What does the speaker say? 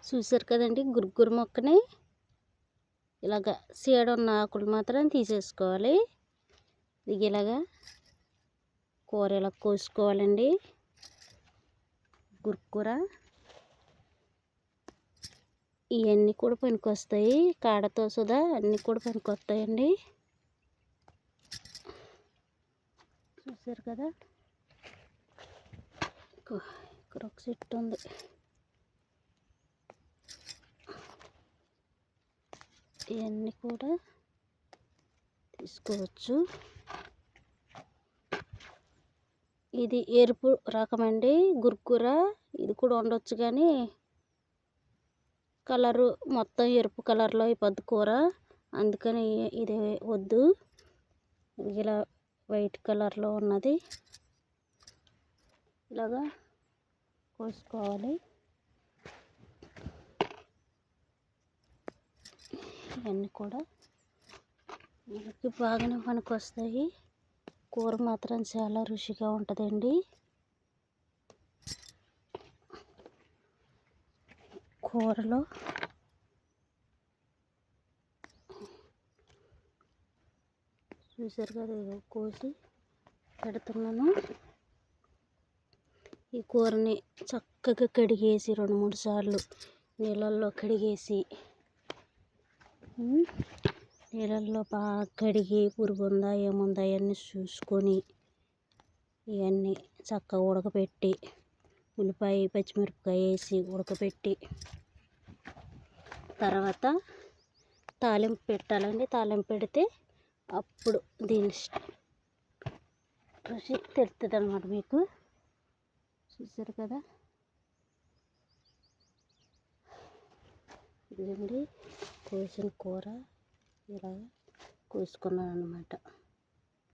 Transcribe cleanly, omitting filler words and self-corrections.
చూసారు కదండి, గురుగురు మొక్కని ఇలాగ సీడ ఉన్న ఆకులు మాత్రం తీసేసుకోవాలి. ఇది ఇలాగా కూర ఇలా కోసుకోవాలండి. గురుకూర ఇవన్నీ కూడా పనికొస్తాయి. కాడతో సుధా అన్నీ కూడా పనికొస్తాయండి. చూసారు కదా, ఇక్కడ ఒక చెట్టు ఉంది. ఇవన్నీ కూడా తీసుకోవచ్చు. ఇది ఎరుపు రకమండి గురుకూర. ఇది కూడా ఉండొచ్చు కానీ కలరు మొత్తం ఎరుపు కలర్లో అయిపోద్ది కూర, అందుకని ఇది వద్దు. ఇలా వైట్ కలర్లో ఉన్నది ఇలాగా కోసుకోవాలి. ఇవన్నీ కూడా మనకి బాగానే పనికొస్తాయి. కూర మాత్రం చాలా రుచిగా ఉంటుందండి. కూరలో చూసారు కదా, కోసి పెడుతున్నాను. ఈ కూరని చక్కగా కడిగేసి 2-3 సార్లు నీళ్ళల్లో కడిగేసి, నీళ్ళల్లో బాగా కడిగి పురుగు ఉందా ఏముందా అవన్నీ చూసుకొని ఇవన్నీ చక్కగా ఉడకపెట్టి ఉల్లిపాయ పచ్చిమిరపకాయ వేసి ఉడకపెట్టి తర్వాత తాలింపు పెట్టాలండి. తాలింపు పెడితే అప్పుడు దీని రుచి తెలుస్తుంది అన్నమాట మీకు. చూసారు కదా, ఇదండి కోసిన కూర ఇలా కోసుకున్నాను అన్నమాట.